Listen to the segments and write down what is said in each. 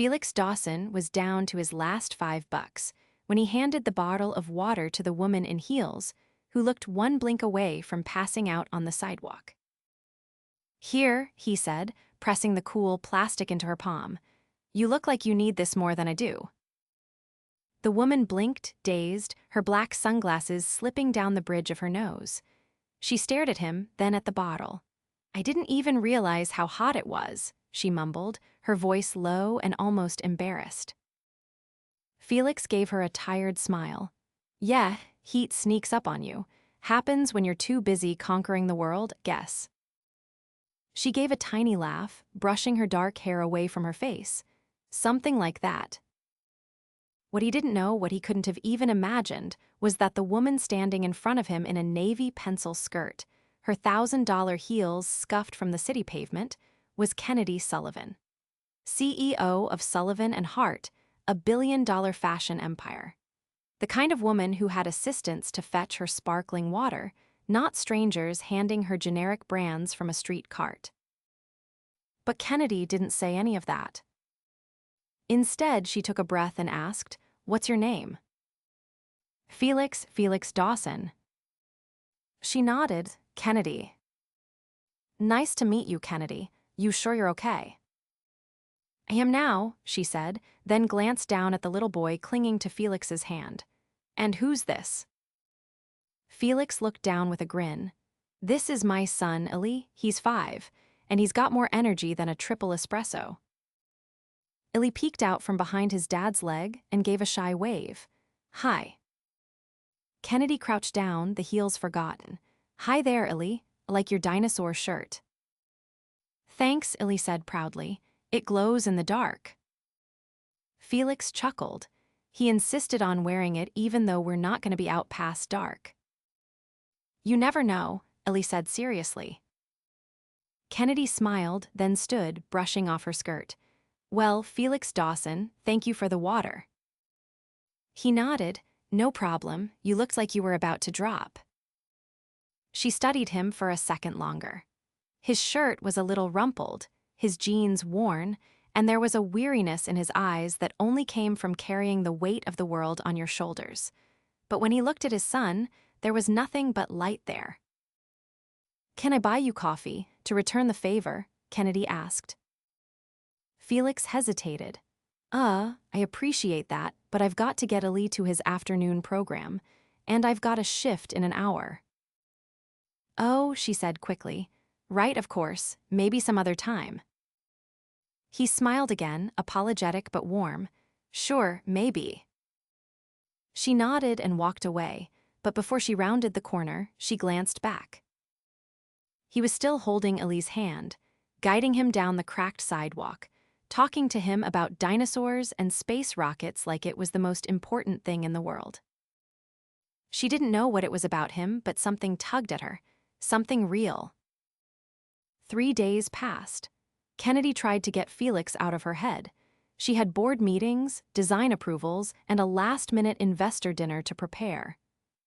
Felix Dawson was down to his last $5 when he handed the bottle of water to the woman in heels, who looked one blink away from passing out on the sidewalk. "Here," he said, pressing the cool plastic into her palm. "You look like you need this more than I do." The woman blinked, dazed, her black sunglasses slipping down the bridge of her nose. She stared at him, then at the bottle. "I didn't even realize how hot it was," she mumbled, her voice low and almost embarrassed. Felix gave her a tired smile. "Yeah, heat sneaks up on you. Happens when you're too busy conquering the world, guess." She gave a tiny laugh, brushing her dark hair away from her face. Something like that. What he didn't know, what he couldn't have even imagined, was that the woman standing in front of him in a navy pencil skirt, her $1,000 heels scuffed from the city pavement, was Kennedy Sullivan, CEO of Sullivan and Hart, a billion-dollar fashion empire. The kind of woman who had assistants to fetch her sparkling water, not strangers handing her generic brands from a street cart. But Kennedy didn't say any of that. Instead, she took a breath and asked, "What's your name?" Felix Dawson." She nodded. "Kennedy." "Nice to meet you, Kennedy. You sure you're okay?" "I am now," she said, then glanced down at the little boy clinging to Felix's hand. "And who's this?" Felix looked down with a grin. "This is my son, Illy. He's 5, and he's got more energy than a triple espresso." Illy peeked out from behind his dad's leg and gave a shy wave. "Hi." Kennedy crouched down, the heels forgotten. "Hi there, Illy, like your dinosaur shirt." "Thanks," Illy said proudly. "It glows in the dark." Felix chuckled. He insisted on wearing it even though we're not going to be out past dark. "You never know," Illy said seriously. Kennedy smiled, then stood, brushing off her skirt. "Well, Felix Dawson, thank you for the water." He nodded. "No problem, you looked like you were about to drop." She studied him for a second longer. His shirt was a little rumpled, his jeans worn, and there was a weariness in his eyes that only came from carrying the weight of the world on your shoulders. But when he looked at his son, there was nothing but light there. "Can I buy you coffee, to return the favor?" Kennedy asked. Felix hesitated. I appreciate that, but I've got to get Ali to his afternoon program, and I've got a shift in an hour." "Oh," she said quickly. "Right, of course, maybe some other time." He smiled again, apologetic but warm. "Sure, maybe." She nodded and walked away, but before she rounded the corner, she glanced back. He was still holding Ellie's hand, guiding him down the cracked sidewalk, talking to him about dinosaurs and space rockets like it was the most important thing in the world. She didn't know what it was about him, but something tugged at her, something real. 3 days passed. Kennedy tried to get Felix out of her head. She had board meetings, design approvals, and a last-minute investor dinner to prepare.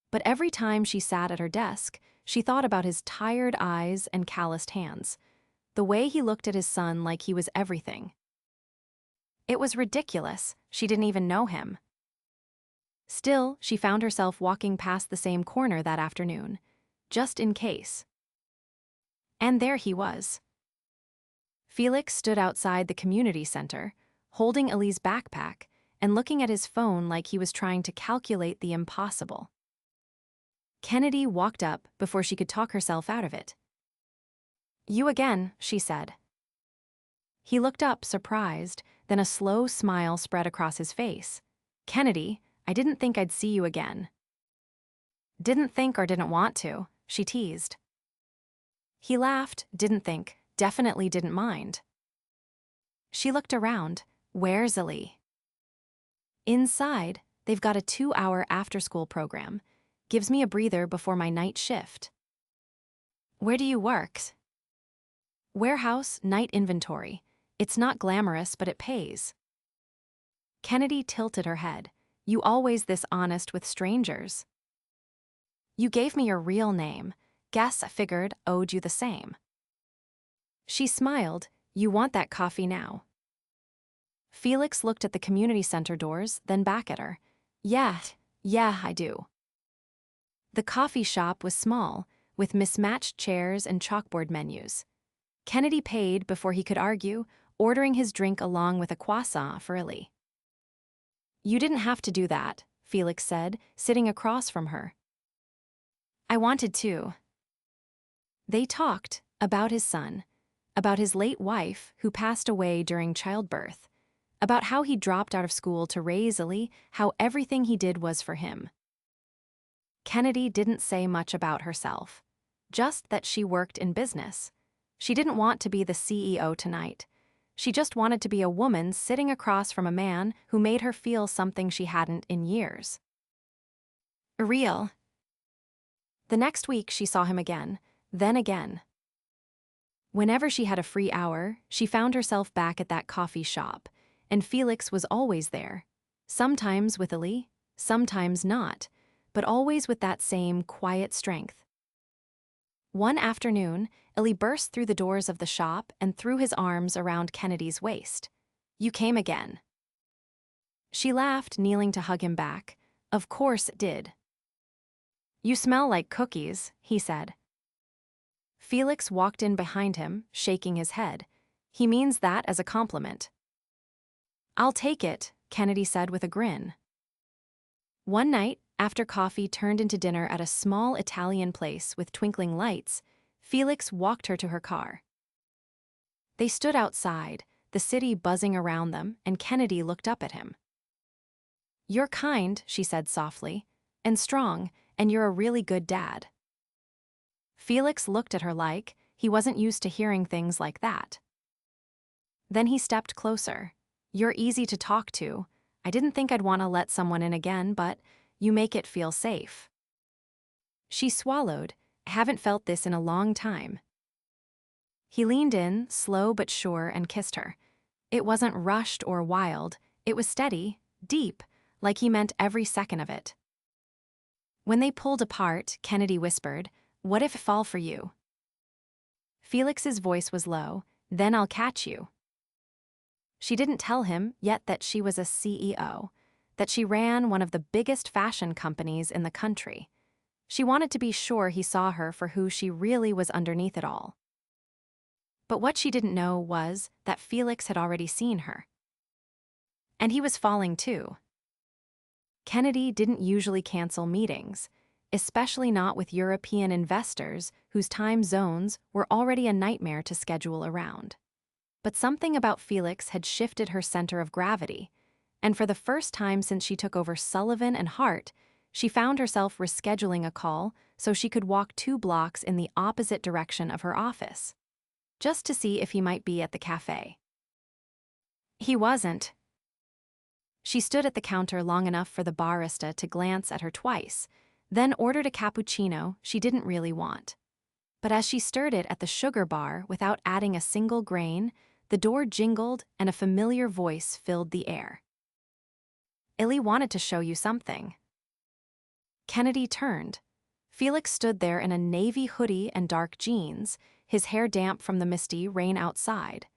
But every time she sat at her desk, she thought about his tired eyes and calloused hands, the way he looked at his son like he was everything. It was ridiculous, she didn't even know him. Still, she found herself walking past the same corner that afternoon, just in case. And there he was. Felix stood outside the community center, holding Ellie's backpack and looking at his phone like he was trying to calculate the impossible. Kennedy walked up before she could talk herself out of it. "You again," she said. He looked up, surprised, then a slow smile spread across his face. "Kennedy, I didn't think I'd see you again." "Didn't think or didn't want to," she teased. He laughed, didn't think, definitely didn't mind. She looked around. "Where's Ellie?" "Inside. They've got a 2-hour after-school program. Gives me a breather before my night shift." "Where do you work?" "Warehouse, night inventory. It's not glamorous, but it pays." Kennedy tilted her head. "You always this honest with strangers." "You gave me your real name. Guess I figured owed you the same." She smiled. "You want that coffee now." Felix looked at the community center doors, then back at her. Yeah, I do. The coffee shop was small, with mismatched chairs and chalkboard menus. Kennedy paid before he could argue, ordering his drink along with a croissant for Ellie. You didn't have to do that, Felix said, sitting across from her. I wanted to. They talked about his son, about his late wife who passed away during childbirth, about how he dropped out of school to raise Ellie, how everything he did was for him. Kennedy didn't say much about herself, just that she worked in business. She didn't want to be the CEO tonight. She just wanted to be a woman sitting across from a man who made her feel something she hadn't in years. Real. The next week she saw him again, then again. Whenever she had a free hour, she found herself back at that coffee shop, and Felix was always there. Sometimes with Ellie, sometimes not, but always with that same quiet strength. One afternoon, Ellie burst through the doors of the shop and threw his arms around Kennedy's waist. You came again. She laughed, kneeling to hug him back. Of course it did. You smell like cookies, he said. Felix walked in behind him, shaking his head. He means that as a compliment. I'll take it, Kennedy said with a grin. One night, after coffee turned into dinner at a small Italian place with twinkling lights, Felix walked her to her car. They stood outside, the city buzzing around them, and Kennedy looked up at him. You're kind, she said softly, and strong, and you're a really good dad. Felix looked at her like he wasn't used to hearing things like that. Then he stepped closer. You're easy to talk to. I didn't think I'd want to let someone in again, but you make it feel safe. She swallowed. I haven't felt this in a long time. He leaned in, slow but sure, and kissed her. It wasn't rushed or wild. It was steady, deep, like he meant every second of it. When they pulled apart, Kennedy whispered, What if I fall for you? Felix's voice was low, Then I'll catch you. She didn't tell him yet that she was a CEO, that she ran one of the biggest fashion companies in the country. She wanted to be sure he saw her for who she really was underneath it all. But what she didn't know was that Felix had already seen her. And he was falling too. Kennedy didn't usually cancel meetings, especially not with European investors whose time zones were already a nightmare to schedule around. But something about Felix had shifted her center of gravity, and for the first time since she took over Sullivan and Hart, she found herself rescheduling a call so she could walk 2 blocks in the opposite direction of her office, just to see if he might be at the cafe. He wasn't. She stood at the counter long enough for the barista to glance at her twice, then ordered a cappuccino she didn't really want. But as she stirred it at the sugar bar without adding a single grain, the door jingled and a familiar voice filled the air. Ellie wanted to show you something. Kennedy turned. Felix stood there in a navy hoodie and dark jeans, his hair damp from the misty rain outside.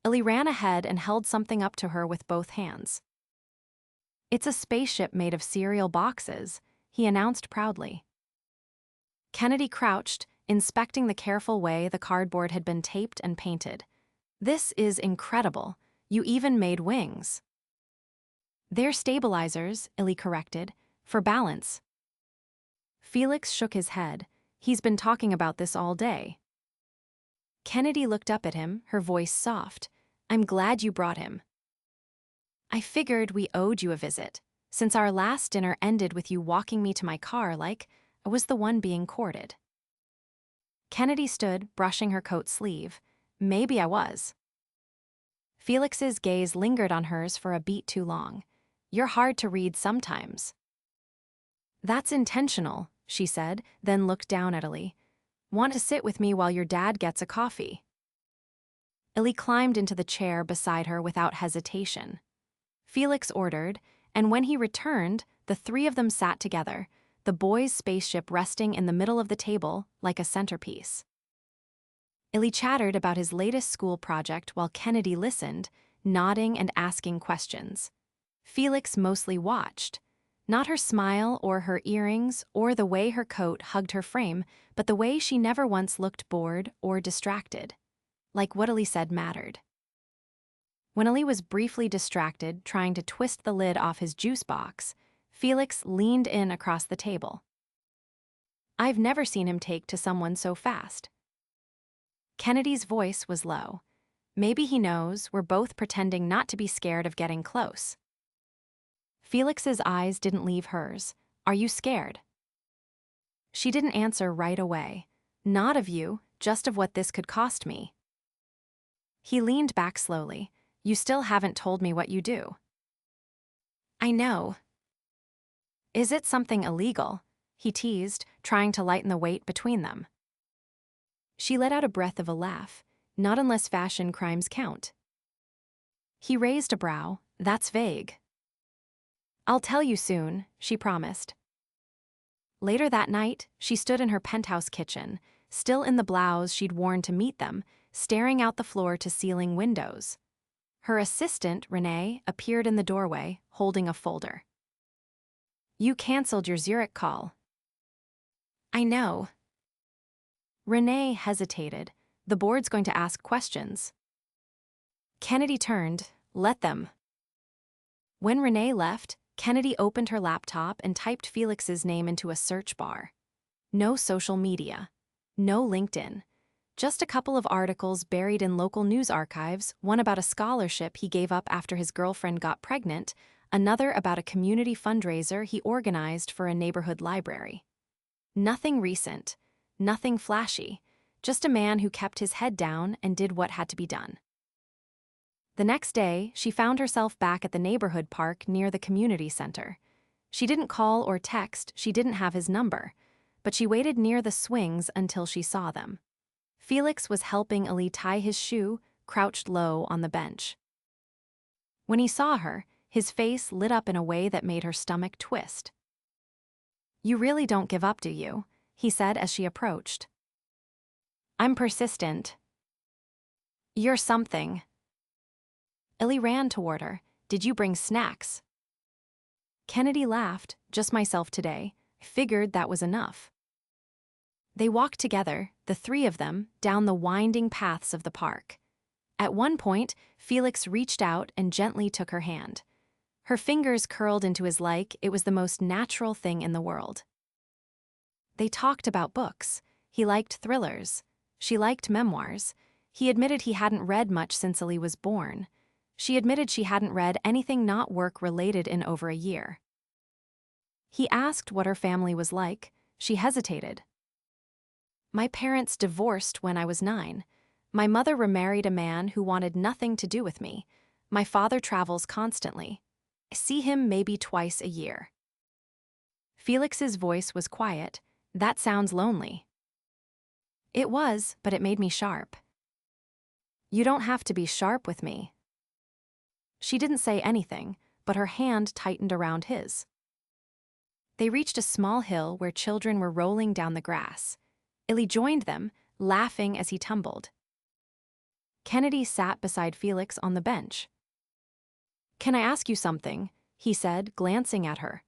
Ellie ran ahead and held something up to her with both hands. It's a spaceship made of cereal boxes, he announced proudly. Kennedy crouched, inspecting the careful way the cardboard had been taped and painted. This is incredible. You even made wings. They're stabilizers, Ellie corrected, for balance. Felix shook his head. He's been talking about this all day. Kennedy looked up at him, her voice soft. I'm glad you brought him. I figured we owed you a visit, since our last dinner ended with you walking me to my car like I was the one being courted. Kennedy stood, brushing her coat sleeve. Maybe I was. Felix's gaze lingered on hers for a beat too long. You're hard to read sometimes. That's intentional, she said, then looked down at Ellie. Want to sit with me while your dad gets a coffee? Ellie climbed into the chair beside her without hesitation. Felix ordered, and when he returned, the 3 of them sat together, the boys' spaceship resting in the middle of the table like a centerpiece. Ellie chattered about his latest school project while Kennedy listened, nodding and asking questions. Felix mostly watched. Not her smile or her earrings or the way her coat hugged her frame, but the way she never once looked bored or distracted. Like what Ellie said mattered. When Ellie was briefly distracted trying to twist the lid off his juice box, Felix leaned in across the table. I've never seen him take to someone so fast. Kennedy's voice was low. Maybe he knows we're both pretending not to be scared of getting close. Felix's eyes didn't leave hers. Are you scared? She didn't answer right away. Not of you, just of what this could cost me. He leaned back slowly. You still haven't told me what you do. I know. Is it something illegal? He teased, trying to lighten the weight between them. She let out a breath of a laugh. Not unless fashion crimes count. He raised a brow. That's vague. I'll tell you soon, she promised. Later that night, she stood in her penthouse kitchen, still in the blouse she'd worn to meet them, staring out the floor-to-ceiling windows. Her assistant, Renee, appeared in the doorway, holding a folder. You canceled your Zurich call. I know. Renee hesitated. The board's going to ask questions. Kennedy turned. Let them. When Renee left, Kennedy opened her laptop and typed Felix's name into a search bar. No social media. No LinkedIn. Just a couple of articles buried in local news archives, one about a scholarship he gave up after his girlfriend got pregnant, another about a community fundraiser he organized for a neighborhood library. Nothing recent. Nothing flashy. Just a man who kept his head down and did what had to be done. The next day, she found herself back at the neighborhood park near the community center. She didn't call or text, she didn't have his number, but she waited near the swings until she saw them. Felix was helping Ali tie his shoe, crouched low on the bench. When he saw her, his face lit up in a way that made her stomach twist. You really don't give up, do you? He said as she approached. I'm persistent. You're something. Ellie ran toward her. Did you bring snacks? Kennedy laughed. Just myself today. I figured that was enough. They walked together, the three of them, down the winding paths of the park. At one point, Felix reached out and gently took her hand. Her fingers curled into his like it was the most natural thing in the world. They talked about books. He liked thrillers. She liked memoirs. He admitted he hadn't read much since Ellie was born. She admitted she hadn't read anything not work-related in over a year. He asked what her family was like. She hesitated. My parents divorced when I was 9. My mother remarried a man who wanted nothing to do with me. My father travels constantly. I see him maybe twice a year. Felix's voice was quiet. That sounds lonely. It was, but it made me sharp. You don't have to be sharp with me. She didn't say anything, but her hand tightened around his. They reached a small hill where children were rolling down the grass. Illy joined them, laughing as he tumbled. Kennedy sat beside Felix on the bench. Can I ask you something? He said, glancing at her.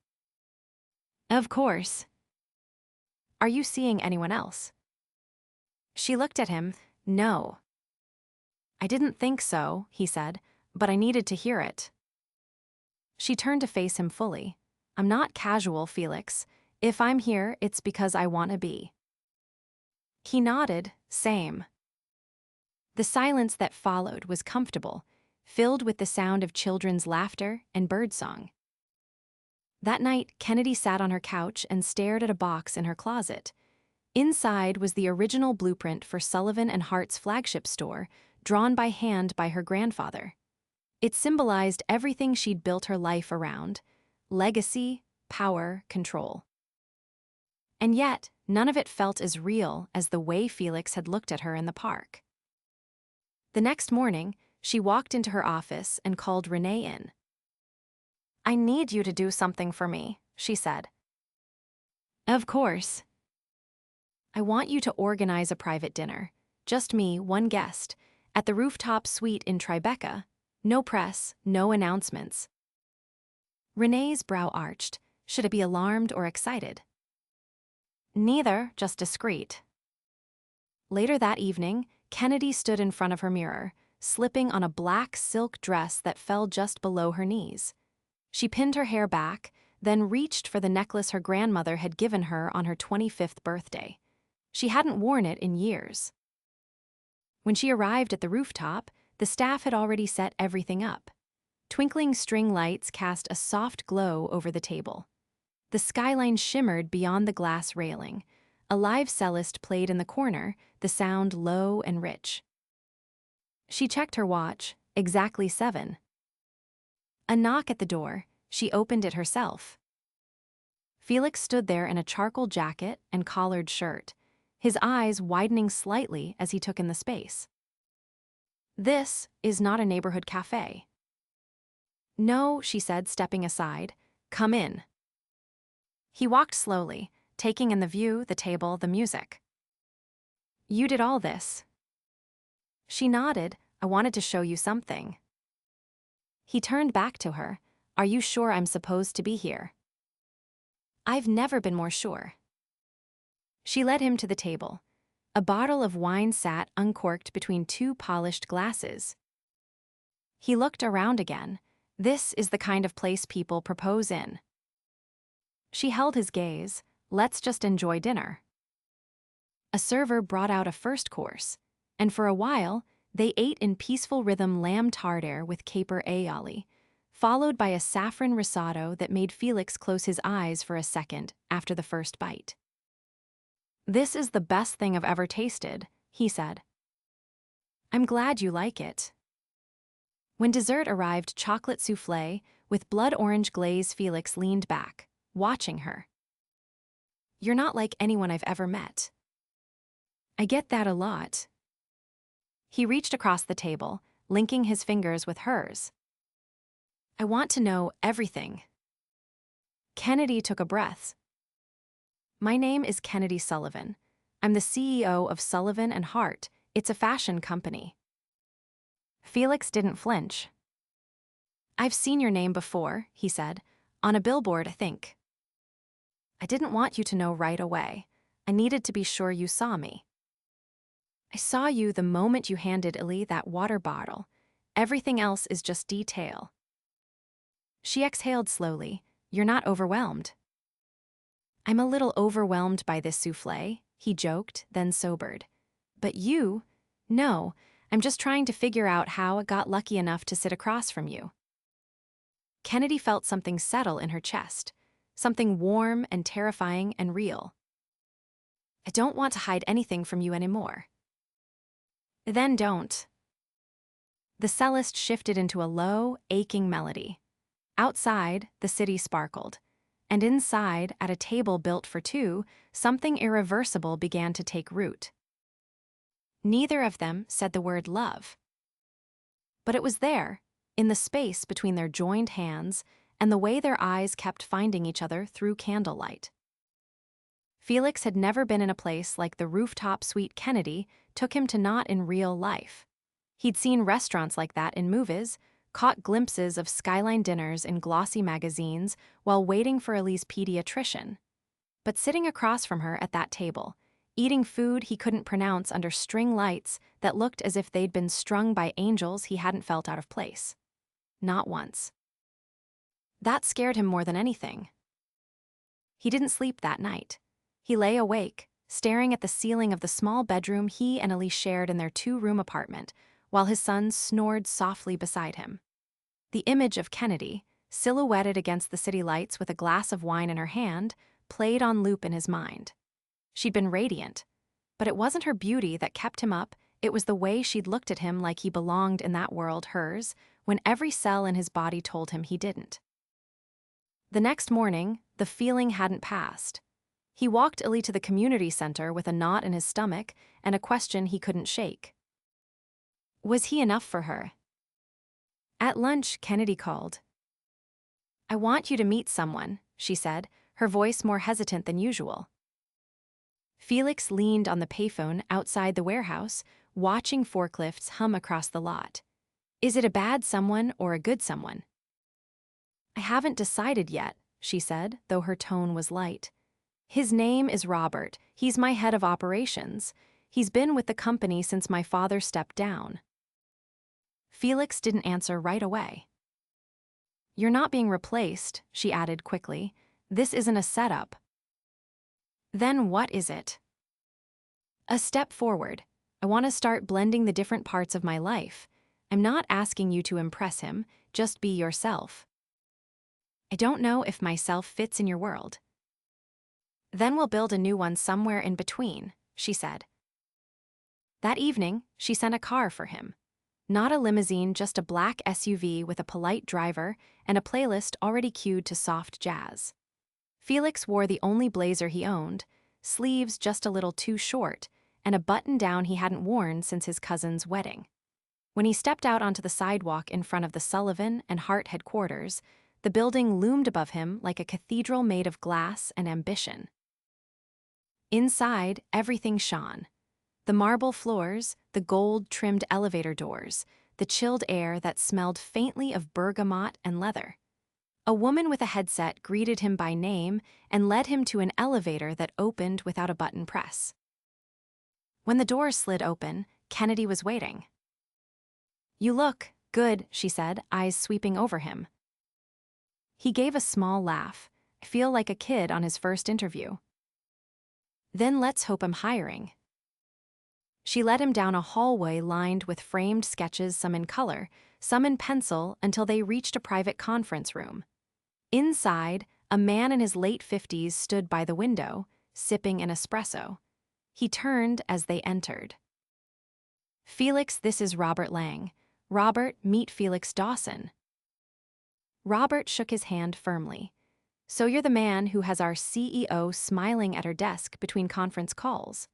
Of course. Are you seeing anyone else? She looked at him. No. I didn't think so, he said, but I needed to hear it. She turned to face him fully. I'm not casual, Felix. If I'm here, it's because I want to be. He nodded, same. The silence that followed was comfortable, filled with the sound of children's laughter and birdsong. That night, Kennedy sat on her couch and stared at a box in her closet. Inside was the original blueprint for Sullivan and Hart's flagship store, drawn by hand by her grandfather. It symbolized everything she'd built her life around: legacy, power, control. And yet, none of it felt as real as the way Felix had looked at her in the park. The next morning, she walked into her office and called Renee in. I need you to do something for me, she said. Of course. I want you to organize a private dinner. Just me, one guest, at the rooftop suite in Tribeca. No press, no announcements. Renee's brow arched. Should it be alarmed or excited? Neither, just discreet. Later that evening, Kennedy stood in front of her mirror, slipping on a black silk dress that fell just below her knees. She pinned her hair back, then reached for the necklace her grandmother had given her on her 25th birthday. She hadn't worn it in years. When she arrived at the rooftop, the staff had already set everything up. Twinkling string lights cast a soft glow over the table. The skyline shimmered beyond the glass railing. A live cellist played in the corner, the sound low and rich. She checked her watch, exactly 7. A knock at the door. She opened it herself. Felix stood there in a charcoal jacket and collared shirt, his eyes widening slightly as he took in the space. This is not a neighborhood cafe. No, she said, stepping aside. Come in. He walked slowly, taking in the view, the table, the music. You did all this. She nodded. I wanted to show you something. He turned back to her. Are you sure I'm supposed to be here? I've never been more sure. She led him to the table. A bottle of wine sat uncorked between 2 polished glasses. He looked around again. This is the kind of place people propose in. She held his gaze. Let's just enjoy dinner. A server brought out a first course, and for a while, they ate in peaceful rhythm lamb tartare with caper aioli, followed by a saffron risotto that made Felix close his eyes for a second after the first bite. This is the best thing I've ever tasted, he said. I'm glad you like it. When dessert arrived, chocolate soufflé with blood orange glaze, Felix leaned back, watching her. You're not like anyone I've ever met. I get that a lot. He reached across the table, linking his fingers with hers. I want to know everything. Kennedy took a breath. My name is Kennedy Sullivan. I'm the CEO of Sullivan & Hart. It's a fashion company. Felix didn't flinch. I've seen your name before, he said, on a billboard, I think. I didn't want you to know right away. I needed to be sure you saw me. I saw you the moment you handed Illy that water bottle. Everything else is just detail. She exhaled slowly. You're not overwhelmed. I'm a little overwhelmed by this soufflé, he joked, then sobered. But you? No, I'm just trying to figure out how I got lucky enough to sit across from you. Kennedy felt something settle in her chest, something warm and terrifying and real. I don't want to hide anything from you anymore. Then don't. The cellist shifted into a low, aching melody. Outside, the city sparkled. And inside, at a table built for 2, something irreversible began to take root. Neither of them said the word love. But it was there, in the space between their joined hands and the way their eyes kept finding each other through candlelight. Felix had never been in a place like the rooftop suite Kennedy took him to, not in real life. He'd seen restaurants like that in movies, caught glimpses of skyline dinners in glossy magazines while waiting for Illy's pediatrician. But sitting across from her at that table, eating food he couldn't pronounce under string lights that looked as if they'd been strung by angels, he hadn't felt out of place. Not once. That scared him more than anything. He didn't sleep that night. He lay awake, staring at the ceiling of the small bedroom he and Illy shared in their 2-room apartment, while his son snored softly beside him. The image of Kennedy, silhouetted against the city lights with a glass of wine in her hand, played on loop in his mind. She'd been radiant, but it wasn't her beauty that kept him up, it was the way she'd looked at him like he belonged in that world, hers, when every cell in his body told him he didn't. The next morning, the feeling hadn't passed. He walked Illy to the community center with a knot in his stomach and a question he couldn't shake. Was he enough for her? At lunch, Kennedy called. I want you to meet someone, she said, her voice more hesitant than usual. Felix leaned on the payphone outside the warehouse, watching forklifts hum across the lot. Is it a bad someone or a good someone? I haven't decided yet, she said, though her tone was light. His name is Robert. He's my head of operations. He's been with the company since my father stepped down. Felix didn't answer right away. You're not being replaced, she added quickly. This isn't a setup. Then what is it? A step forward. I want to start blending the different parts of my life. I'm not asking you to impress him, just be yourself. I don't know if myself fits in your world. Then we'll build a new one somewhere in between, she said. That evening, she sent a car for him. Not a limousine, just a black SUV with a polite driver and a playlist already cued to soft jazz. Felix wore the only blazer he owned, sleeves just a little too short, and a button-down he hadn't worn since his cousin's wedding. When he stepped out onto the sidewalk in front of the Sullivan and Hart headquarters, the building loomed above him like a cathedral made of glass and ambition. Inside, everything shone. The marble floors, the gold-trimmed elevator doors, the chilled air that smelled faintly of bergamot and leather. A woman with a headset greeted him by name and led him to an elevator that opened without a button press. When the doors slid open, Kennedy was waiting. You look good, she said, eyes sweeping over him. He gave a small laugh. I feel like a kid on his first interview. Then let's hope I'm hiring. She led him down a hallway lined with framed sketches, some in color, some in pencil, until they reached a private conference room. Inside, a man in his late 50s stood by the window, sipping an espresso. He turned as they entered. Felix, this is Robert Lang. Robert, meet Felix Dawson. Robert shook his hand firmly. So you're the man who has our CEO smiling at her desk between conference calls.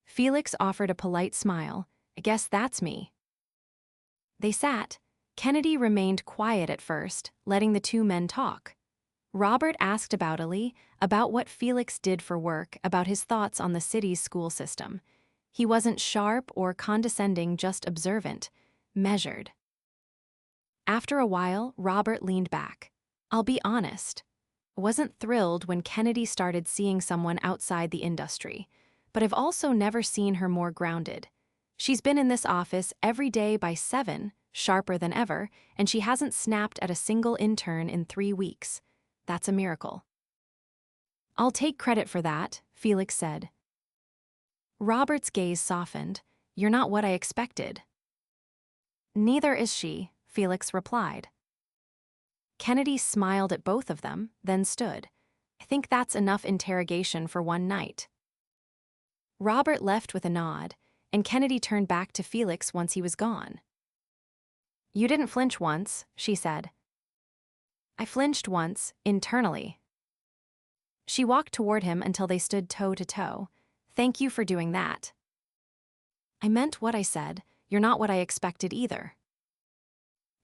Felix offered a polite smile. I guess that's me. They sat. Kennedy remained quiet at first, letting the two men talk. Robert asked about what Felix did for work, about his thoughts on the city's school system. He wasn't sharp or condescending, just observant, measured. After a while, Robert leaned back. I'll be honest. I wasn't thrilled when Kennedy started seeing someone outside the industry, but I've also never seen her more grounded. She's been in this office every day by 7, sharper than ever, and she hasn't snapped at a single intern in 3 weeks. That's a miracle. I'll take credit for that, Felix said. Robert's gaze softened. You're not what I expected. Neither is she, Felix replied. Kennedy smiled at both of them, then stood. I think that's enough interrogation for one night. Robert left with a nod, and Kennedy turned back to Felix once he was gone. You didn't flinch once, she said. I flinched once, internally. She walked toward him until they stood toe to toe. Thank you for doing that. I meant what I said. You're not what I expected either.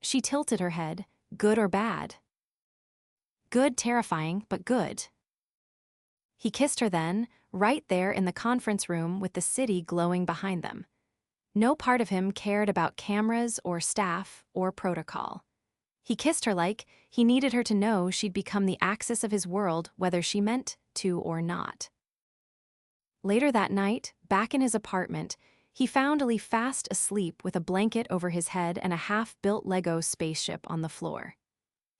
She tilted her head. Good or bad? Good, terrifying, but good. He kissed her then, right there in the conference room with the city glowing behind them. No part of him cared about cameras or staff or protocol. He kissed her like he needed her to know she'd become the axis of his world, whether she meant to or not. Later that night, back in his apartment, he found Ali fast asleep with a blanket over his head and a half-built Lego spaceship on the floor.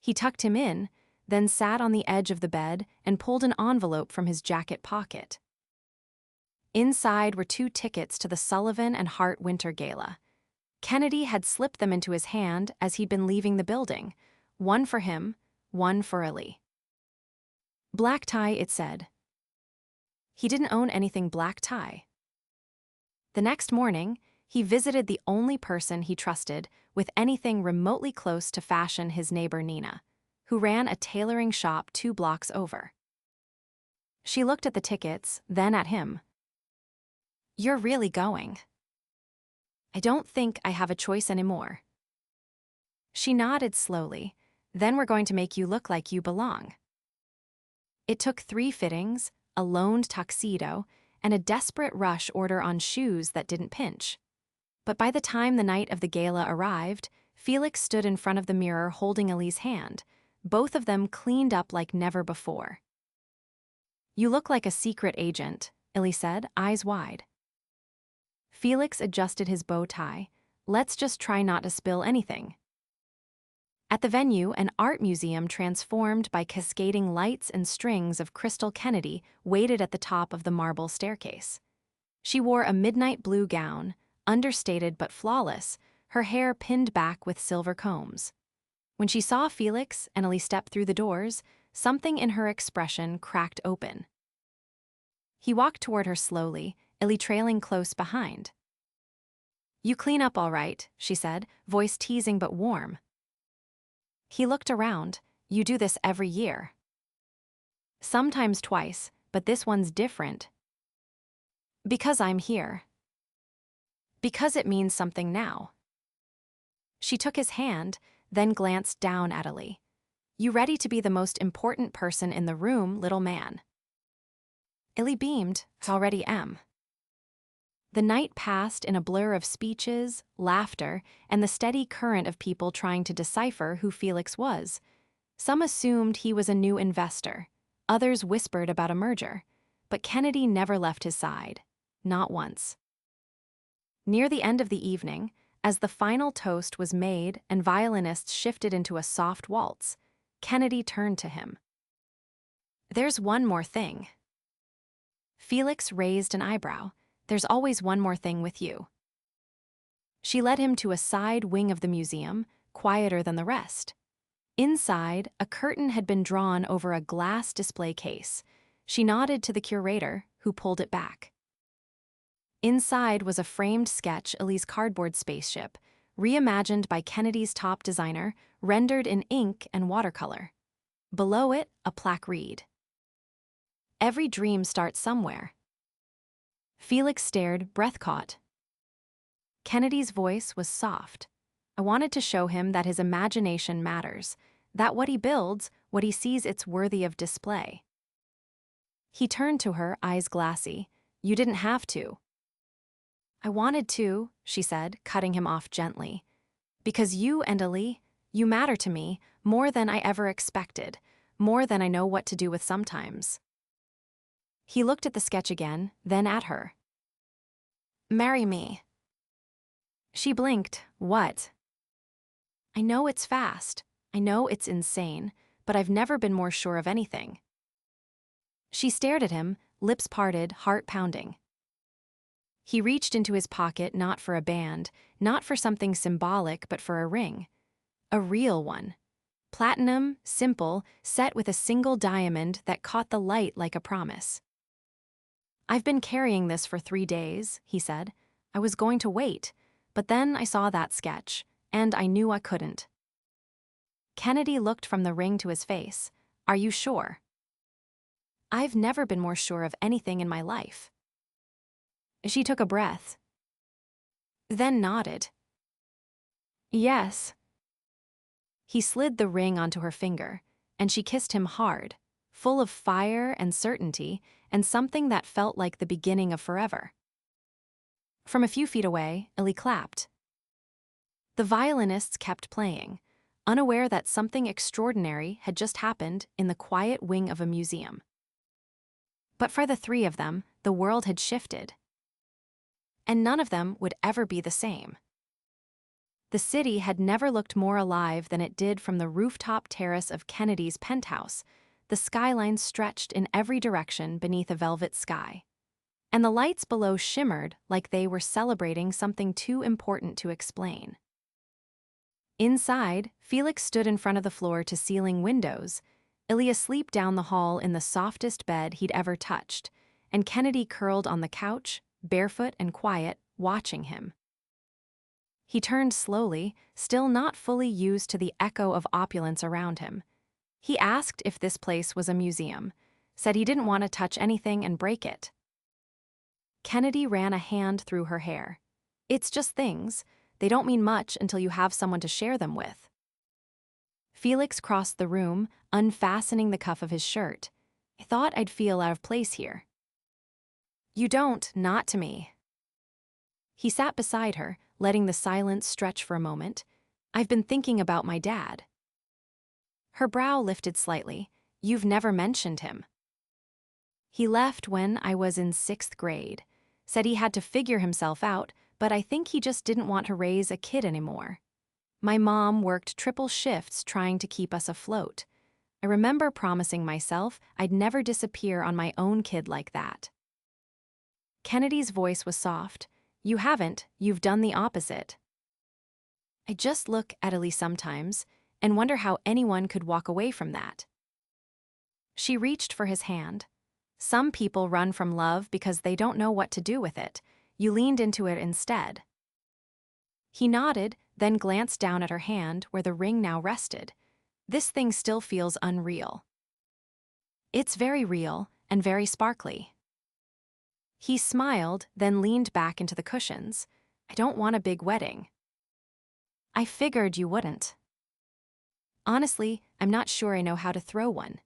He tucked him in, then sat on the edge of the bed and pulled an envelope from his jacket pocket. Inside were 2 tickets to the Sullivan and Hart Winter Gala. Kennedy had slipped them into his hand as he'd been leaving the building, one for him, one for Ali. Black tie, it said. He didn't own anything black tie. The next morning, he visited the only person he trusted with anything remotely close to fashion, his neighbor Nina, who ran a tailoring shop 2 blocks over. She looked at the tickets, then at him. You're really going. I don't think I have a choice anymore. She nodded slowly. Then we're going to make you look like you belong. It took 3 fittings, a loaned tuxedo, and a desperate rush order on shoes that didn't pinch. But by the time the night of the gala arrived, Felix stood in front of the mirror holding Ellie's hand, both of them cleaned up like never before. "You look like a secret agent," Ellie said, eyes wide. Felix adjusted his bow tie. "Let's just try not to spill anything." At the venue, an art museum transformed by cascading lights and strings of crystal Kennedy waited at the top of the marble staircase. She wore a midnight blue gown, understated but flawless, her hair pinned back with silver combs. When she saw Felix and Ellie step through the doors, something in her expression cracked open. He walked toward her slowly, Ellie trailing close behind. "You clean up all right," she said, voice teasing but warm. He looked around. "You do this every year." "Sometimes twice, but this one's different." "Because I'm here." "Because it means something now." She took his hand, then glanced down at Ellie. "You ready to be the most important person in the room, little man?" Ellie beamed. "Already am." The night passed in a blur of speeches, laughter, and the steady current of people trying to decipher who Felix was. Some assumed he was a new investor. Others whispered about a merger. But Kennedy never left his side. Not once. Near the end of the evening, as the final toast was made and violinists shifted into a soft waltz, Kennedy turned to him. "There's one more thing." Felix raised an eyebrow. "There's always one more thing with you." She led him to a side wing of the museum, quieter than the rest. Inside, a curtain had been drawn over a glass display case. She nodded to the curator, who pulled it back. Inside was a framed sketch of Ellie's cardboard spaceship, reimagined by Kennedy's top designer, rendered in ink and watercolor. Below it, a plaque read: "Every dream starts somewhere." Felix stared, breath caught. Kennedy's voice was soft. "I wanted to show him that his imagination matters, that what he builds, what he sees, it's worthy of display." He turned to her, eyes glassy. "You didn't have to." "I wanted to," she said, cutting him off gently. "Because you and Ellie, you matter to me more than I ever expected, more than I know what to do with sometimes." He looked at the sketch again, then at her. "Marry me." She blinked. "What?" "I know it's fast. I know it's insane, but I've never been more sure of anything." She stared at him, lips parted, heart pounding. He reached into his pocket, not for a band, not for something symbolic, but for a ring. A real one. Platinum, simple, set with a single diamond that caught the light like a promise. "I've been carrying this for 3 days," he said. "I was going to wait, but then I saw that sketch, and I knew I couldn't." Kennedy looked from the ring to his face. "Are you sure?" "I've never been more sure of anything in my life." She took a breath, then nodded. "Yes." He slid the ring onto her finger, and she kissed him hard, full of fire and certainty, and something that felt like the beginning of forever. From a few feet away, Ellie clapped. The violinists kept playing, unaware that something extraordinary had just happened in the quiet wing of a museum. But for the three of them, the world had shifted. And none of them would ever be the same. The city had never looked more alive than it did from the rooftop terrace of Kennedy's penthouse. The skyline stretched in every direction beneath a velvet sky. And the lights below shimmered like they were celebrating something too important to explain. Inside, Felix stood in front of the floor-to-ceiling windows, Ilya asleep down the hall in the softest bed he'd ever touched, and Kennedy curled on the couch, barefoot and quiet, watching him. He turned slowly, still not fully used to the echo of opulence around him. He asked if this place was a museum, said he didn't want to touch anything and break it. Kennedy ran a hand through her hair. "It's just things. They don't mean much until you have someone to share them with." Felix crossed the room, unfastening the cuff of his shirt. "I thought I'd feel out of place here." "You don't, not to me." He sat beside her, letting the silence stretch for a moment. "I've been thinking about my dad." Her brow lifted slightly. "You've never mentioned him." "He left when I was in 6th grade. Said he had to figure himself out, but I think he just didn't want to raise a kid anymore. My mom worked triple shifts trying to keep us afloat. I remember promising myself I'd never disappear on my own kid like that." Kennedy's voice was soft. "You haven't, you've done the opposite." I just look at Ellie sometimes and wonder how anyone could walk away from that. She reached for his hand. "Some people run from love because they don't know what to do with it. You leaned into it instead." He nodded, then glanced down at her hand where the ring now rested. "This thing still feels unreal." "It's very real and very sparkly." He smiled, then leaned back into the cushions. "I don't want a big wedding." "I figured you wouldn't." "Honestly, I'm not sure I know how to throw one."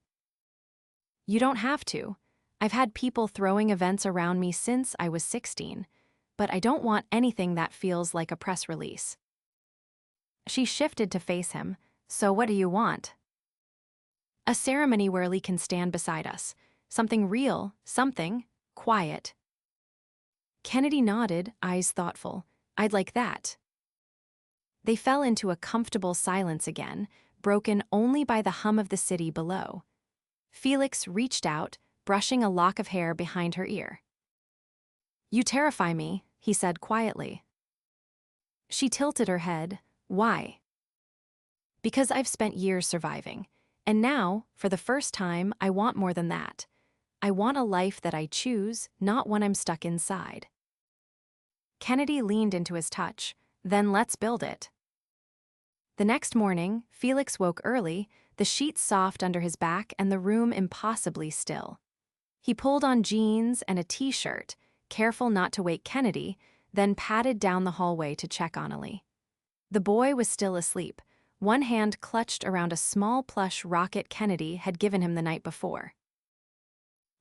"You don't have to. I've had people throwing events around me since I was 16, but I don't want anything that feels like a press release." She shifted to face him. "So what do you want?" "A ceremony where Lee can stand beside us. Something real, something quiet." Kennedy nodded, eyes thoughtful. "I'd like that." They fell into a comfortable silence again, broken only by the hum of the city below. Felix reached out, brushing a lock of hair behind her ear. "You terrify me," he said quietly. She tilted her head. "Why?" "Because I've spent years surviving. And now, for the first time, I want more than that. I want a life that I choose, not one I'm stuck inside." Kennedy leaned into his touch. "Then let's build it." The next morning, Felix woke early, the sheets soft under his back and the room impossibly still. He pulled on jeans and a t-shirt, careful not to wake Kennedy, then padded down the hallway to check on Ellie. The boy was still asleep, one hand clutched around a small plush rocket Kennedy had given him the night before.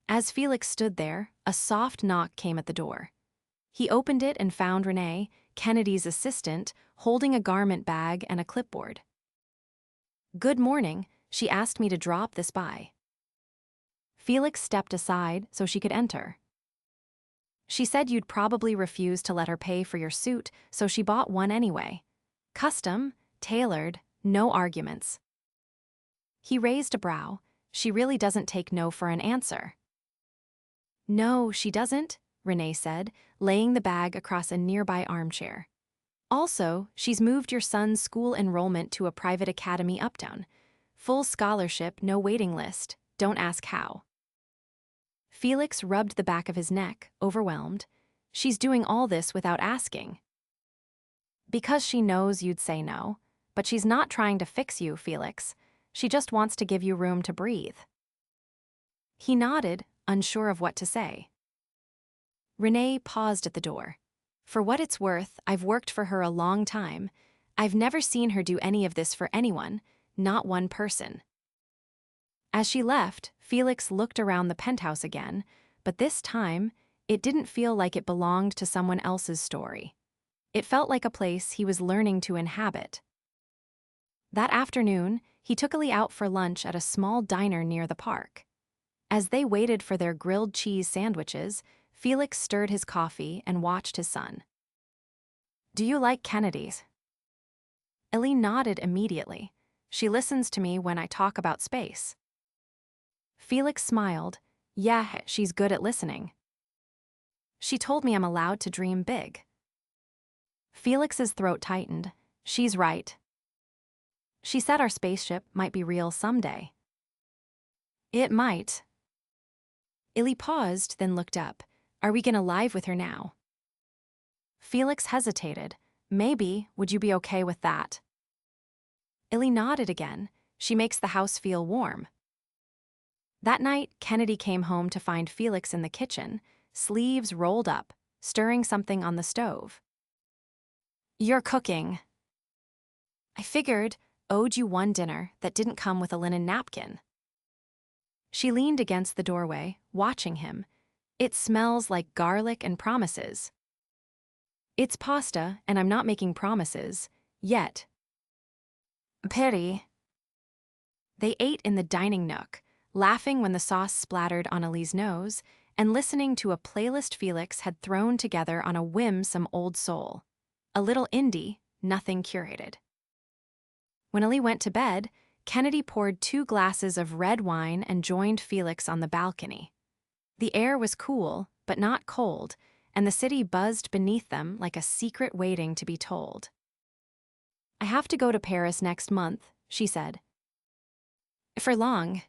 As Felix stood there, a soft knock came at the door. He opened it and found Renee, Kennedy's assistant, holding a garment bag and a clipboard. "Good morning. She asked me to drop this by." Felix stepped aside so she could enter. "She said you'd probably refuse to let her pay for your suit, so she bought one anyway. Custom, tailored, no arguments." He raised a brow. "She really doesn't take no for an answer." "No, she doesn't," Renee said, laying the bag across a nearby armchair. "Also, she's moved your son's school enrollment to a private academy uptown. Full scholarship, no waiting list. Don't ask how." Felix rubbed the back of his neck, overwhelmed. "She's doing all this without asking." "Because she knows you'd say no. But she's not trying to fix you, Felix. She just wants to give you room to breathe." He nodded, unsure of what to say. Renee paused at the door. "For what it's worth, I've worked for her a long time. I've never seen her do any of this for anyone, not one person." As she left, Felix looked around the penthouse again, but this time, it didn't feel like it belonged to someone else's story. It felt like a place he was learning to inhabit. That afternoon, he took Ellie out for lunch at a small diner near the park. As they waited for their grilled cheese sandwiches, Felix stirred his coffee and watched his son. "Do you like Kennedy's?" Ellie nodded immediately. "She listens to me when I talk about space." Felix smiled. "Yeah, she's good at listening. She told me I'm allowed to dream big." Felix's throat tightened. "She's right. She said our spaceship might be real someday." "It might." Ellie paused, then looked up. "Are we gonna live with her now?" Felix hesitated. "Maybe, would you be okay with that?" Ellie nodded again. "She makes the house feel warm." That night, Kennedy came home to find Felix in the kitchen, sleeves rolled up, stirring something on the stove. "You're cooking." "I figured, owed you one dinner that didn't come with a linen napkin." She leaned against the doorway, watching him. "It smells like garlic and promises." It's pasta, and I'm not making promises. Yet. Pity. They ate in the dining nook, laughing when the sauce splattered on Ali's nose, and listening to a playlist Felix had thrown together on a whim, some old soul. A little indie, nothing curated. When Ali went to bed, Kennedy poured 2 glasses of red wine and joined Felix on the balcony. The air was cool, but not cold, and the city buzzed beneath them like a secret waiting to be told. I have to go to Paris next month, she said. For long.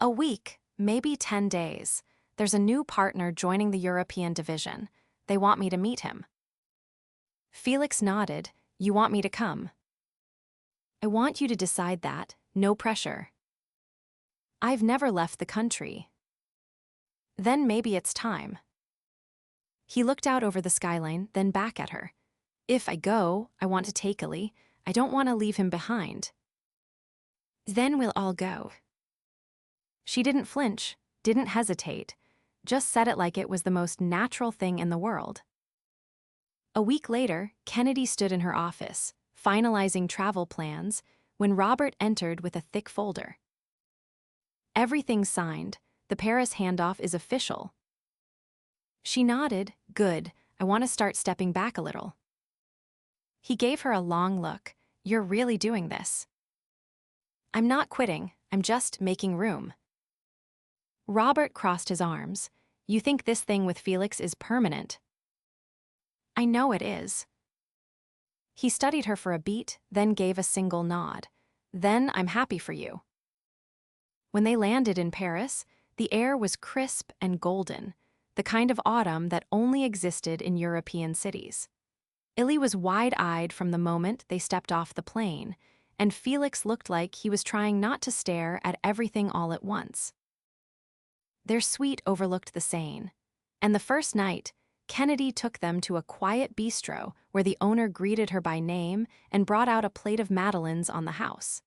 A week, maybe 10 days. There's a new partner joining the European division. They want me to meet him. Felix nodded. You want me to come? I want you to decide that, no pressure. I've never left the country. Then maybe it's time. He looked out over the skyline, then back at her. If I go, I want to take Ali. I don't want to leave him behind. Then we'll all go. She didn't flinch, didn't hesitate, just said it like it was the most natural thing in the world. A week later, Kennedy stood in her office, finalizing travel plans, when Robert entered with a thick folder. Everything's signed. The Paris handoff is official. She nodded. Good, I want to start stepping back a little. He gave her a long look. You're really doing this. I'm not quitting, I'm just making room. Robert crossed his arms. You think this thing with Felix is permanent? I know it is. He studied her for a beat, then gave a single nod. Then I'm happy for you. When they landed in Paris, the air was crisp and golden, the kind of autumn that only existed in European cities. Ali was wide-eyed from the moment they stepped off the plane, and Felix looked like he was trying not to stare at everything all at once. Their suite overlooked the Seine, and the first night, Kennedy took them to a quiet bistro where the owner greeted her by name and brought out a plate of madeleines on the house.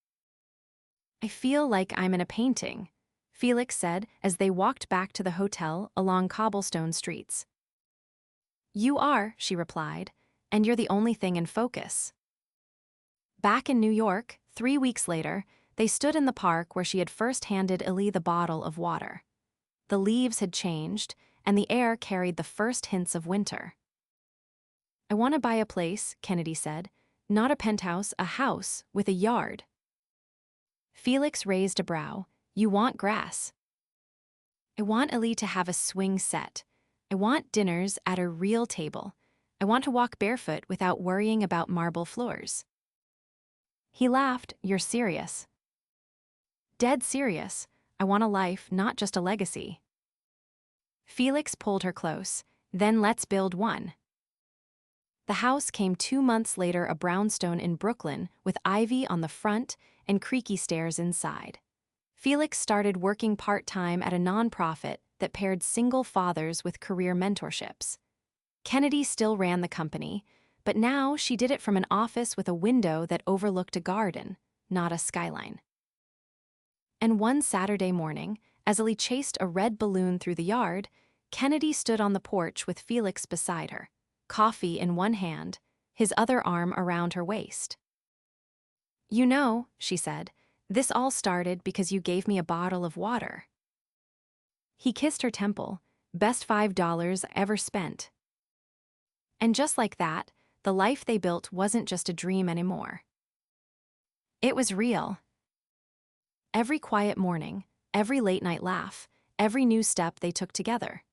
I feel like I'm in a painting, Felix said as they walked back to the hotel along cobblestone streets. You are, she replied, and you're the only thing in focus. Back in New York, 3 weeks later, they stood in the park where she had first handed Ali the bottle of water. The leaves had changed, and the air carried the first hints of winter. I want to buy a place, Kennedy said, not a penthouse, a house with a yard. Felix raised a brow. You want grass. I want Ali to have a swing set. I want dinners at a real table. I want to walk barefoot without worrying about marble floors. He laughed. You're serious. Dead serious. I want a life, not just a legacy. Felix pulled her close. Then let's build one. The house came 2 months later, a brownstone in Brooklyn with ivy on the front and creaky stairs inside. Felix started working part-time at a nonprofit that paired single fathers with career mentorships. Kennedy still ran the company, but now she did it from an office with a window that overlooked a garden, not a skyline. And one Saturday morning, as Ali chased a red balloon through the yard, Kennedy stood on the porch with Felix beside her, coffee in one hand, his other arm around her waist. You know, she said, this all started because you gave me a bottle of water. He kissed her temple, best $5 ever spent. And just like that, the life they built wasn't just a dream anymore. It was real. Every quiet morning, every late-night laugh, every new step they took together.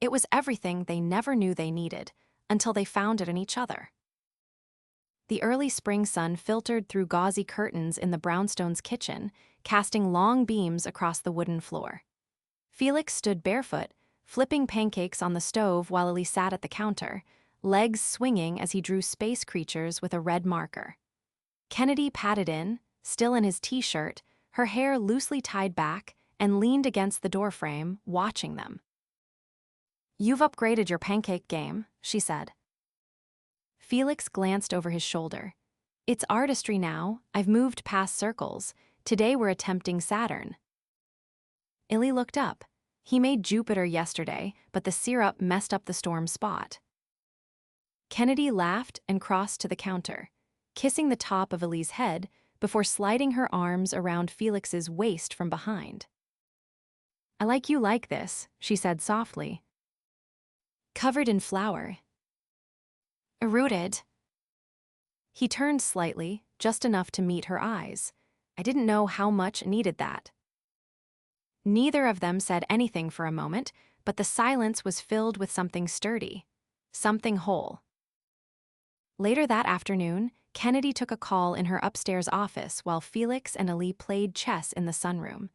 It was everything they never knew they needed, until they found it in each other. The early spring sun filtered through gauzy curtains in the brownstone's kitchen, casting long beams across the wooden floor. Felix stood barefoot, flipping pancakes on the stove while Ali sat at the counter, legs swinging as he drew space creatures with a red marker. Kennedy patted in, still in his t-shirt, her hair loosely tied back, and leaned against the doorframe, watching them. You've upgraded your pancake game, she said. Felix glanced over his shoulder. It's artistry now, I've moved past circles. Today we're attempting Saturn. Ali looked up. He made Jupiter yesterday, but the syrup messed up the storm spot. Kennedy laughed and crossed to the counter, kissing the top of Elie's head before sliding her arms around Felix's waist from behind. "I like you like this," she said softly. "Covered in flour." "Rooted." He turned slightly, just enough to meet her eyes. I didn't know how much needed that. Neither of them said anything for a moment, but the silence was filled with something sturdy, something whole. Later that afternoon, Kennedy took a call in her upstairs office while Felix and Elie played chess in the sunroom.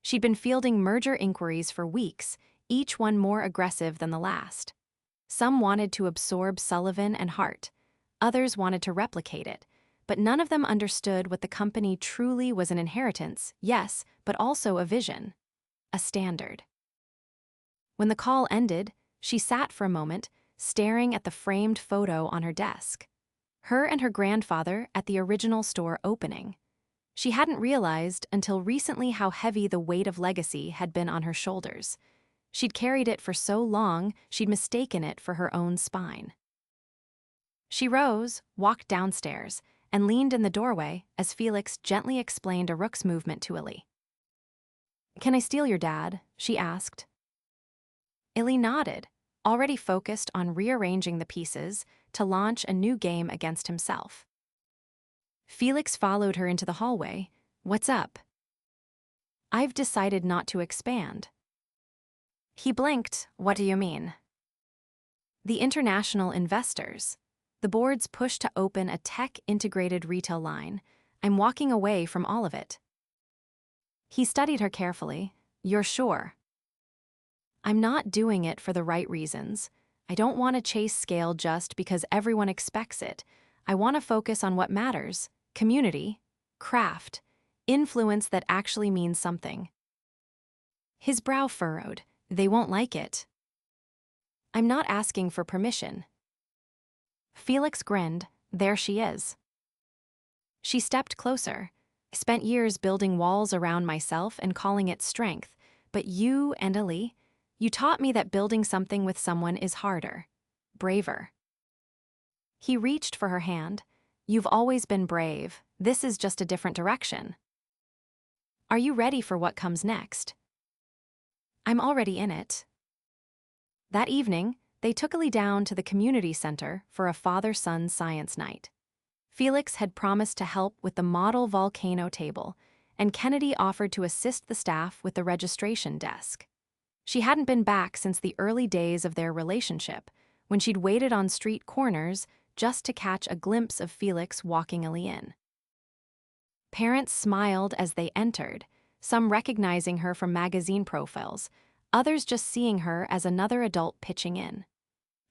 She'd been fielding merger inquiries for weeks, each one more aggressive than the last. Some wanted to absorb Sullivan and Hart. Others wanted to replicate it, but none of them understood what the company truly was: an inheritance, yes, but also a vision, a standard. When the call ended, she sat for a moment, staring at the framed photo on her desk. Her and her grandfather at the original store opening. She hadn't realized until recently how heavy the weight of legacy had been on her shoulders. She'd carried it for so long, she'd mistaken it for her own spine. She rose, walked downstairs, and leaned in the doorway as Felix gently explained a rook's movement to Elie. "Can I steal your dad?" she asked. Elie nodded, already focused on rearranging the pieces to launch a new game against himself. Felix followed her into the hallway. "What's up?" "I've decided not to expand." He blinked. "What do you mean?" "The international investors. The board's push to open a tech-integrated retail line. I'm walking away from all of it." He studied her carefully. "You're sure?" "I'm not doing it for the right reasons. I don't want to chase scale just because everyone expects it. I want to focus on what matters: community, craft, influence that actually means something." His brow furrowed. "They won't like it." "I'm not asking for permission." Felix grinned. "There she is." She stepped closer. "I spent years building walls around myself and calling it strength, but you and Elie, you taught me that building something with someone is harder, braver." He reached for her hand. "You've always been brave. This is just a different direction." "Are you ready for what comes next?" "I'm already in it." That evening, they took Elie down to the community center for a father-son science night. Felix had promised to help with the model volcano table, and Kennedy offered to assist the staff with the registration desk. She hadn't been back since the early days of their relationship, when she'd waited on street corners just to catch a glimpse of Felix walking Elie in. Parents smiled as they entered, some recognizing her from magazine profiles, others just seeing her as another adult pitching in.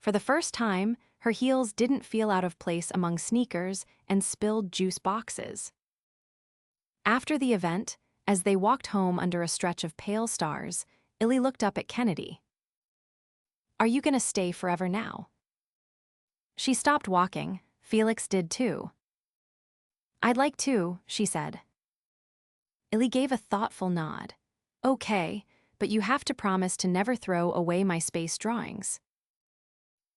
For the first time, her heels didn't feel out of place among sneakers and spilled juice boxes. After the event, as they walked home under a stretch of pale stars, Elie looked up at Kennedy. "Are you going to stay forever now?" She stopped walking. Felix did too. "I'd like to," she said. Elie gave a thoughtful nod. "Okay, but you have to promise to never throw away my space drawings."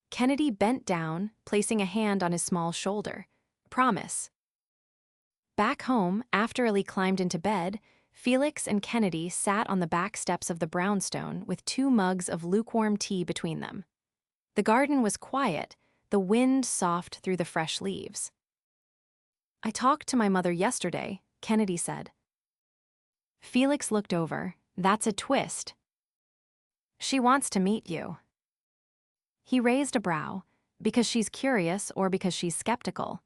Kennedy bent down, placing a hand on his small shoulder. "Promise." Back home, after Elie climbed into bed, Felix and Kennedy sat on the back steps of the brownstone with 2 mugs of lukewarm tea between them. The garden was quiet, the wind soft through the fresh leaves. "I talked to my mother yesterday," Kennedy said. Felix looked over. "That's a twist." "She wants to meet you." He raised a brow. "Because she's curious or because she's skeptical?"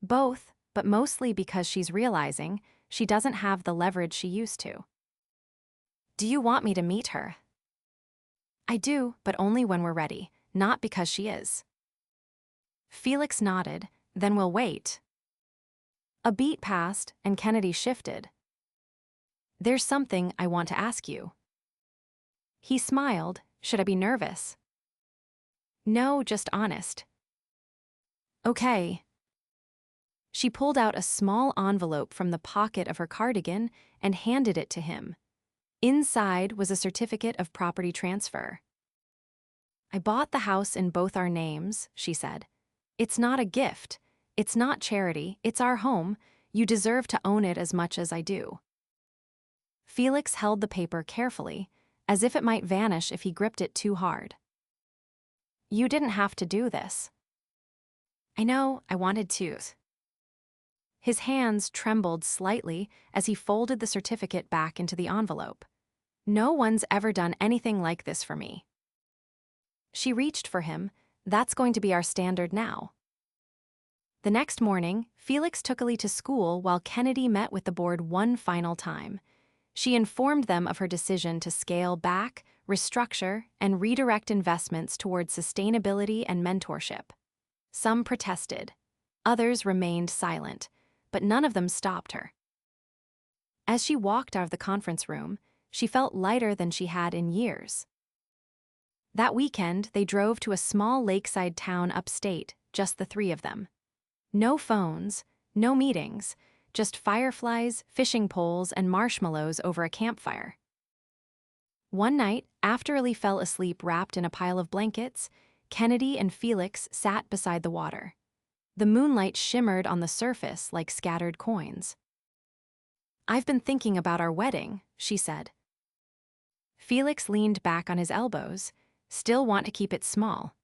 "Both, but mostly because she's realizing she doesn't have the leverage she used to." "Do you want me to meet her?" "I do, but only when we're ready, not because she is." Felix nodded. "Then we'll wait." A beat passed, and Kennedy shifted. "There's something I want to ask you." He smiled. "Should I be nervous?" "No, just honest." "Okay." She pulled out a small envelope from the pocket of her cardigan and handed it to him. Inside was a certificate of property transfer. I bought the house in both our names, she said. It's not a gift. It's not charity. It's our home. You deserve to own it as much as I do. Felix held the paper carefully, as if it might vanish if he gripped it too hard. You didn't have to do this. I know, I wanted to. His hands trembled slightly as he folded the certificate back into the envelope. No one's ever done anything like this for me. She reached for him. That's going to be our standard now. The next morning, Felix took Ellie to school while Kennedy met with the board one final time. She informed them of her decision to scale back, restructure, and redirect investments towards sustainability and mentorship. Some protested. Others remained silent, but none of them stopped her. As she walked out of the conference room, she felt lighter than she had in years. That weekend, they drove to a small lakeside town upstate, just the three of them. No phones, no meetings, just fireflies, fishing poles, and marshmallows over a campfire. One night, after Ellie fell asleep wrapped in a pile of blankets, Kennedy and Felix sat beside the water. The moonlight shimmered on the surface like scattered coins. I've been thinking about our wedding, she said. Felix leaned back on his elbows, still want to keep it small.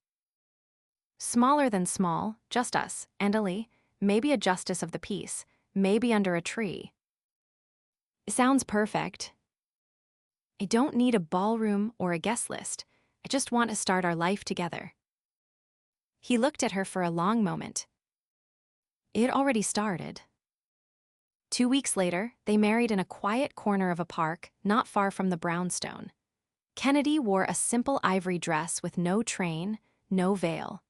Smaller than small, just us, and Ellie, maybe a justice of the peace, maybe under a tree. It sounds perfect. I don't need a ballroom or a guest list. I just want to start our life together. He looked at her for a long moment. It already started. 2 weeks later, they married in a quiet corner of a park not far from the brownstone. Kennedy wore a simple ivory dress with no train, no veil.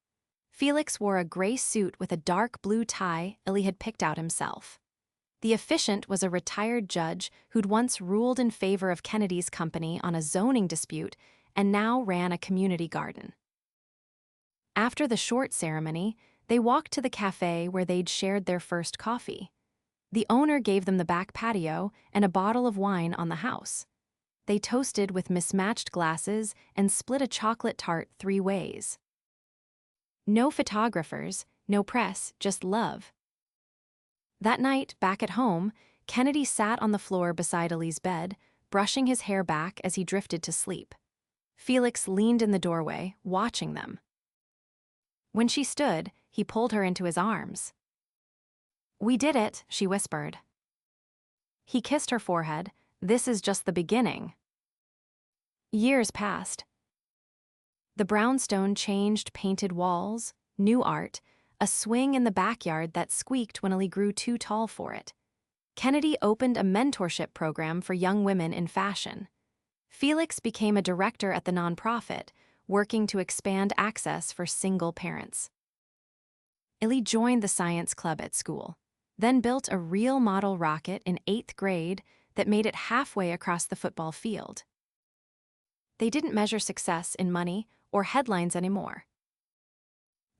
Felix wore a gray suit with a dark blue tie Ellie had picked out himself. The officiant was a retired judge who'd once ruled in favor of Kennedy's company on a zoning dispute and now ran a community garden. After the short ceremony, they walked to the cafe where they'd shared their first coffee. The owner gave them the back patio and a bottle of wine on the house. They toasted with mismatched glasses and split a chocolate tart 3 ways. No photographers, no press, just love. That night, back at home, Kennedy sat on the floor beside Ellie's bed, brushing his hair back as he drifted to sleep. Felix leaned in the doorway, watching them. When she stood, he pulled her into his arms. We did it, she whispered. He kissed her forehead. This is just the beginning. Years passed. The brownstone changed painted walls, new art, a swing in the backyard that squeaked when Ellie grew too tall for it. Kennedy opened a mentorship program for young women in fashion. Felix became a director at the nonprofit, working to expand access for single parents. Ellie joined the science club at school, then built a real model rocket in 8th grade that made it halfway across the football field. They didn't measure success in money or headlines anymore.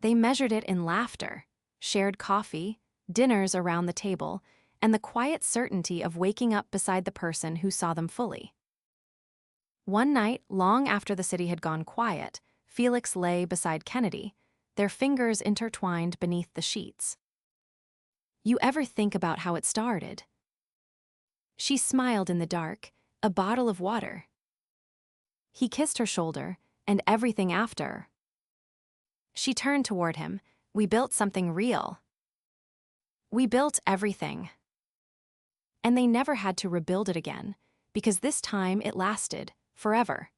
They measured it in laughter, shared coffee, dinners around the table, and the quiet certainty of waking up beside the person who saw them fully. One night, long after the city had gone quiet, Felix lay beside Kennedy, their fingers intertwined beneath the sheets. You ever think about how it started? She smiled in the dark, a bottle of water. He kissed her shoulder, and everything after. She turned toward him. We built something real. We built everything. And they never had to rebuild it again, because this time it lasted, forever.